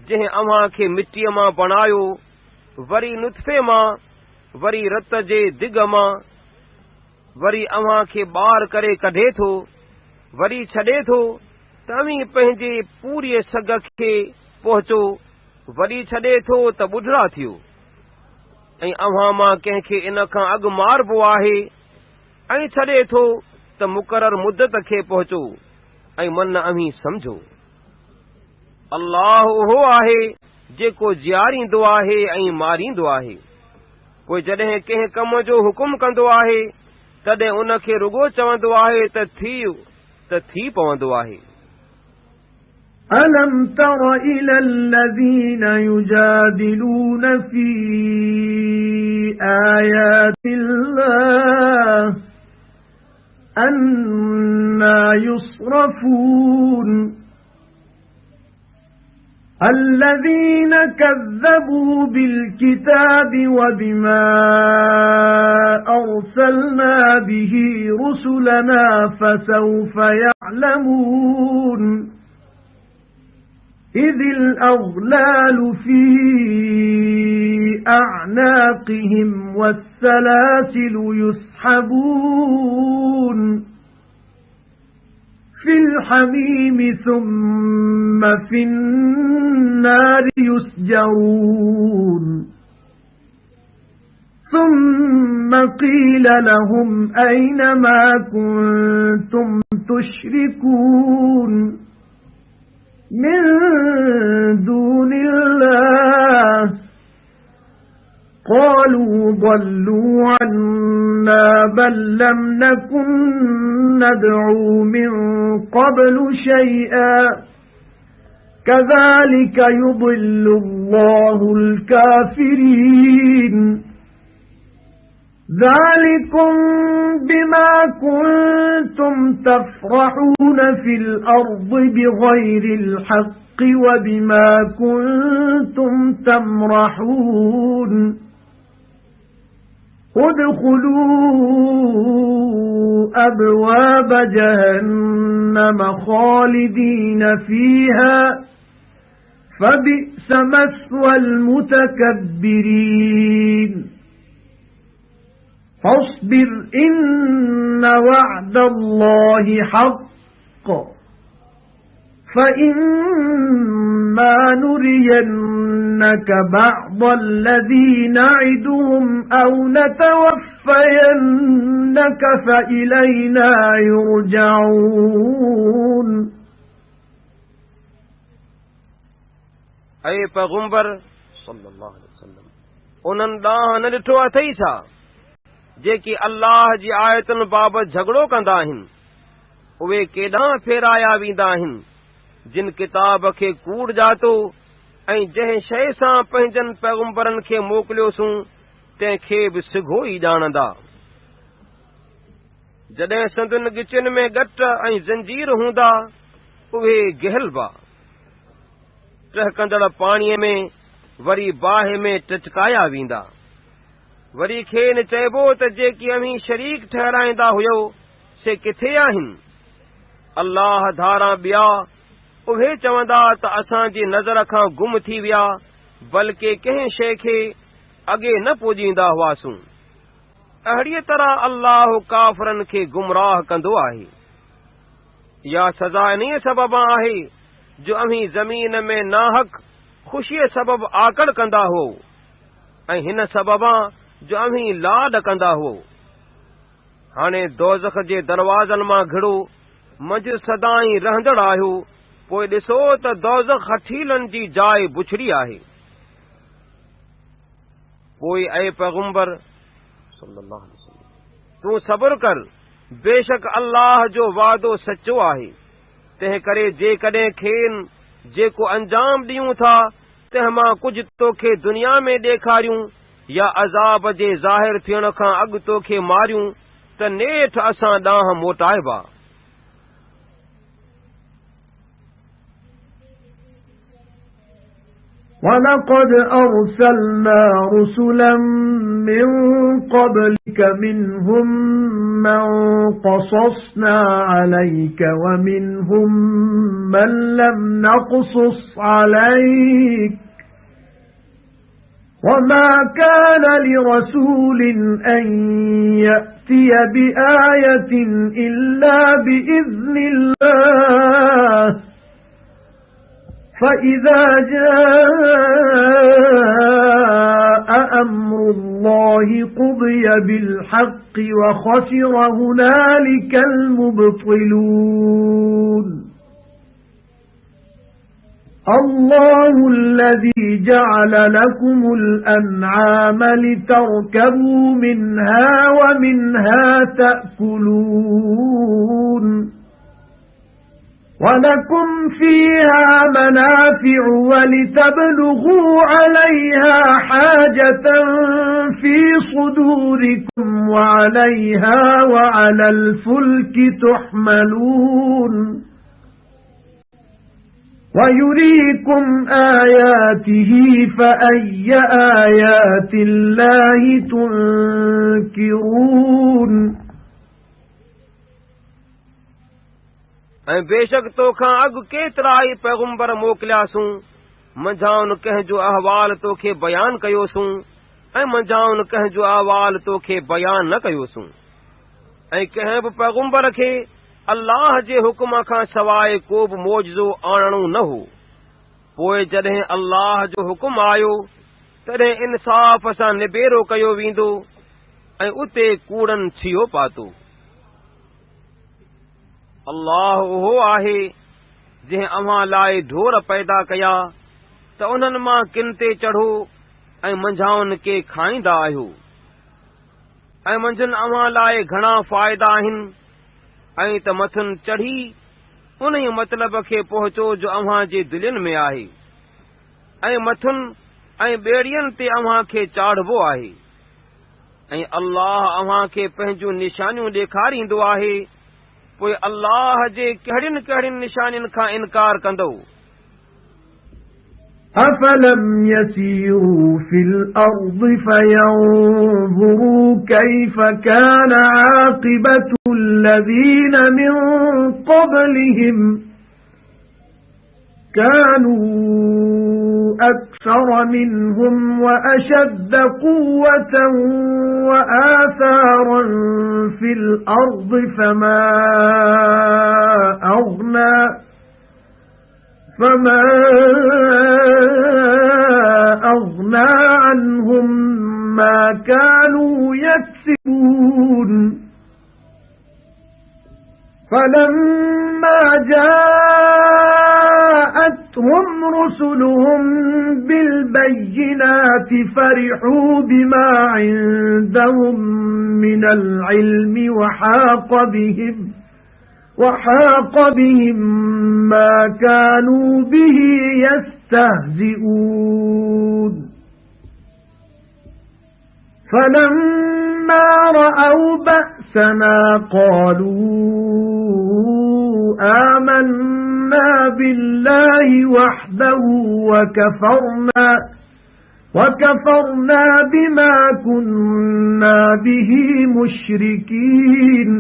जंहिं अव्हां खे मिटीअ मां बणायो वरी नुत्फ़े मां वरी रत जे दिग मां वरी अव्हां खे ॿार करे कढे थो वरी छॾे थो तव्हीं पंहिंजे पूरीअ सघ खे पहुचो वरी छॾे थो त ॿुढड़ा थियो ऐं अव्हां मां कंहिंखे इन खां अॻु मारबो आहे ऐं छॾे थो त मुक़रर मुदत खे पहुचो ऐं मन अव्हीं समझो अल्लाह उहो आहे जेको जियारींदो आहे ऐं मारींदो आहे पोइ जॾहिं कंहिं कम जो हुकुम कंदो आहे तॾहिं उन खे रुगो चवंदो आहे त थी पवंदो आहे أَلَمْ تَرَ إِلَى الَّذِينَ يُجَادِلُونَ فِي آيَاتِ اللَّهِ أَنَّى يُصْرَفُونَ الَّذِينَ كَذَّبُوا بِالْكِتَابِ وَبِمَا أَرْسَلْنَا بِهِ رُسُلَنَا فَسَوْفَ يَعْلَمُونَ إِذِ الْأَغْلَالُ فِي أَعْنَاقِهِمْ وَالسَّلَاسِلُ يُسْحَبُونَ فِي الْحَمِيمِ ثُمَّ فِي النَّارِ يُسْجَرُونَ ثُمَّ قِيلَ لَهُمْ أَيْنَ مَا كُنتُمْ تُشْرِكُونَ مِن دُونِ اللَّهِ قَالُوا ضَلُّوا عَنَّا بَل لَّمْ نَكُن نَّدْعُو مِن قَبْلُ شَيْئًا كَذَلِكَ يُضِلُّ اللَّهُ الْكَافِرِينَ ذَلِكُمْ بِمَا كُنتُمْ تَفْرَحُونَ فِي الْأَرْضِ بِغَيْرِ الْحَقِّ وَبِمَا كُنتُمْ تَمْرَحُونَ ادْخُلُوا أَبْوَابَ جَهَنَّمَ خَالِدِينَ فِيهَا فَبِئْسَ مَثْوَى الْمُتَكَبِّرِينَ فاصبر إن وعد الله حق فإما نرينك بعض الذي نعدهم أو نتوفينك فإلينا يرجعون اے पैगंबर सल्लल्लाहु अलैहि वसल्लम उन्हनि ॾांहुं न ॾिठो अथई छा जेकी अल्लाह जी आयतुनि बाबति झगड़ो कंदा आहिनि उहे केॾांहुं फेराया वेंदा आहिनि जिन किताब खे कूड़ जातो ऐं जंहिं शइ सां पंहिंजनि पैगंबरनि खे मोकिलियोसूं तंहिंखे बि सिघो ई ॼाणंदा जॾहिं संदुनि गिचियुनि में ॻट ऐं ज़ंजीर हूंदा उहे गिहलबा टहकंदड़ पाणीअ में वरी बाहि में टचकाया वेंदा वरी खेनि चइबो त जेकी अमीं शरीक ठहराईंदा हुयो से किथे आहिनि अल्लाह धारां ॿिया उहे चवंदा त असांजी नज़र खां गुम थी विया बल्कि कंहिं शइ खे अॻे न पुॼींदा हुआसूं अहिड़ीअ तरह अल्लाह काफ़रनि खे गुमराह कंदो आहे या सज़ा इन्हीअ सबबु आहे जो अमीं ज़मीन में नाहक ख़ुशीअ सबबु आकड़ कंदा हो ऐं हिन सबबा जो अमीं लाड कंदा हो हाणे दोज़ख जे दरवाज़नि मां घिड़ो मंझि सदाई रहंदड़ आहियो, पोइ ॾिसो त दोज़ख हठीलनि जी जाइ बुछड़ी आहे। पोइ ऐ पैगंबर तूं सब्र कर, बेशक अल्लाह जो वादो सचो आहे। तंहिं करे जेकॾहिं खेनि जेको अंजाम ॾियूं था तंहिं मां कुझु तोखे दुनिया में ॾेखारियूं या अज़ाब जे ज़ाहिर थियण खां अॻु तोखे मारियूं त नेठ असां ॾांहुं मोटाइबा। وَلَقَدْ أَرْسَلْنَا رُسُلًا مِّن قَبْلِكَ مِنْهُم مَّن قَصَصْنَا عَلَيْكَ وَمِنْهُم مَّن لَّمْ نَقْصُصْ عَلَيْكَ وَمَا كَانَ لِرَسُولٍ أَن يَأْتِيَ بِآيَةٍ إِلَّا بِإِذْنِ اللَّهِ فَإِذَا جَاءَ أَمْرُ اللَّهِ قُضِيَ بِالْحَقِّ وَخَسِرَ هُنَالِكَ الْمُبْطِلُونَ اللَّهُ الَّذِي جَعَلَ لَكُمُ الْأَنْعَامَ لِتَرْكَبُوا مِنْهَا وَمِنْهَا تَأْكُلُونَ وَلَكُمْ فِيهَا مَنَافِعُ وَلِتَبْلُغُوا عَلَيْهَا حَاجَةً فِي صُدُورِكُمْ وَعَلَيْهَا وَعَلَى الْفُلْكِ تُحْمَلُونَ وَيُرِيكُمْ آيَاتِهِ فَأَيَّ آيَاتِ اللَّهِ تُنْكِرُونَ ऐं बेशक तोखां अॻु केतिरा ई पैगंबर मोकिलियासूं, मंझाउनि कंहिंजो अहवाल तोखे बयान कयोसूं ऐं मंझाउनि कंहिंजो अहवाल तोखे बयान न कयोसूं। ऐं कंहिं बि पैगंबर खे अल्लाह जे हुकुम खां सवाइ को बि मौजज़ो आणणो न हो। पोइ जॾहिं अल्लाह जो हुकुम आयो तॾहिं इंसाफ़ सां निबेरो कयो वेंदो ऐं उते कूड़नि छियो पातो। अल्लाह उहो आहे जंहिं अव्हां लाइ ढोर पैदा कया त उन्हनि मां किन ते चढ़ो ऐं मंझाउनि खे खाईंदा आहियो, ऐं मंझंदि अव्हां लाइ घणा फ़ाइदा आहिनि, ऐं त मथुनि चढ़ी उन ई मतिलब खे पहुचो जो अव्हां जे दिलनि में आहे, ऐं मथुनि ऐं ॿेड़ियुनि ते अव्हां खे चाढ़बो आहे। ऐं अल्लाह अव्हां खे पंहिंजूं निशानियूं ॾेखारींदो आहे, पोइ अल्लाह जे कहिड़ियुनि कहिड़ियुनि निशानियुनि खां इनकार कंदो। أَفَلَمْ يَسِيرُوا فِي الْأَرْضِ فَيَنظُرُوا كَيْفَ كَانَ عَاقِبَةُ الَّذِينَ مِنْ قَبْلِهِمْ كَانُوا أَكْثَرَ مِنْهُمْ وَأَشَدَّ قُوَّةً وَآثَارًا فِي الْأَرْضِ فَمَا أَغْنَى عَنْهُمْ مَا كَانُوا يَكْسِبُونَ فَلَمَّا جَاءَتْهُمْ رُسُلُهُم بِالْبَيِّنَاتِ فَرِحُوا بِمَا عِندَهُم مِّنَ الْعِلْمِ وَحَاقَ بِهِم مَّا كَانُوا بِهِ يَسْتَهْزِئُونَ فَلَمَّا رَأَوْا بَأْسَنَا قَالُوا آمَنَّا بِاللَّهِ وَحْدَهُ وَكَفَرْنَا بِمَا كُنَّا بِهِ مُشْرِكِينَ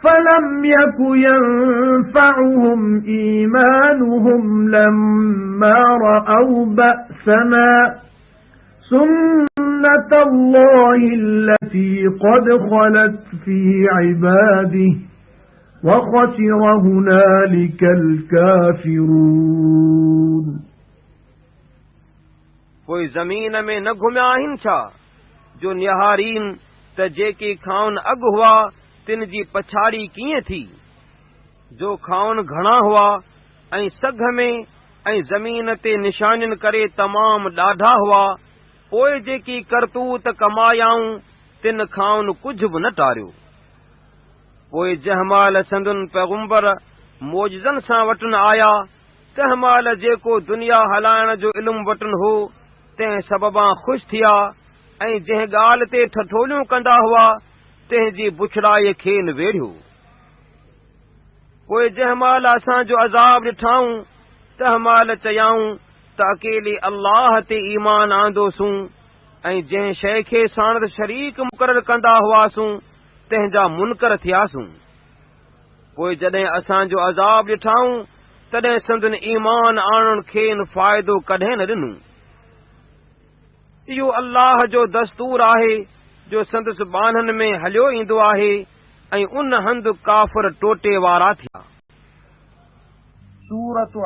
فَلَمْ يَكُ يَنفَعُهُمْ إِيمَانُهُمْ لَمَّا رَأَوْا بَأْسَنَا سُنَّةَ اللَّهِ الَّتِي قَدْ خَلَتْ فِي عِبَادِهِ وَخَسِرَ هُنَالِكَ الْكَافِرُونَ पोइ ज़मीन में न घुमिया आहिनि छा जो निहारीन त जेके खाउन अॻु हुआ तिन जी पछाड़ी कीअं थी। जो खाउन घणा हुआ ऐं सघ में ऐं ज़मीन ते निशानियुनि करे तमाम ॾाढा हुआ, पोइ जेकी करतूत कमायाऊं तिन खाउन कुझु बि न टारियो। पोइ जंहिं महिल संदुन पैगुंबर मौजज़नि सां वटि आया, तंहिं महिल जेको दुनिया हलाइण जो इल्मु वटि हो तंहिं सबबां ख़ुशि थिया ऐं जंहिं ॻाल्हि ते ठठोलियूं कंदा हुआ तंहिंजी बुछड़ाईअ खे वेढ़ियो। पोइ जंहिं महिल असांजो अज़ाब ॾिठाऊं तंहिं महिल चयाऊं त अकेले अल्लाह ते ईमान आंदोसूं ऐं जंहिं शइ खे साणत शरीक मुक़ररु कंदा हुआसूं तंहिंजा मुनकर थियासूं। पोइ जॾहिं असांजो अज़ाब ॾिठाऊं तॾहिं संदन ईमान आणण खेनि फ़ाइदो कॾहिं न ॾिनो। इहो अल्लाह जो दस्तूर आहे जो संदसि बाननि में हलियो ईंदो आहे ऐं उन हंधि काफ़िर टोटे वारा थिया। सूरत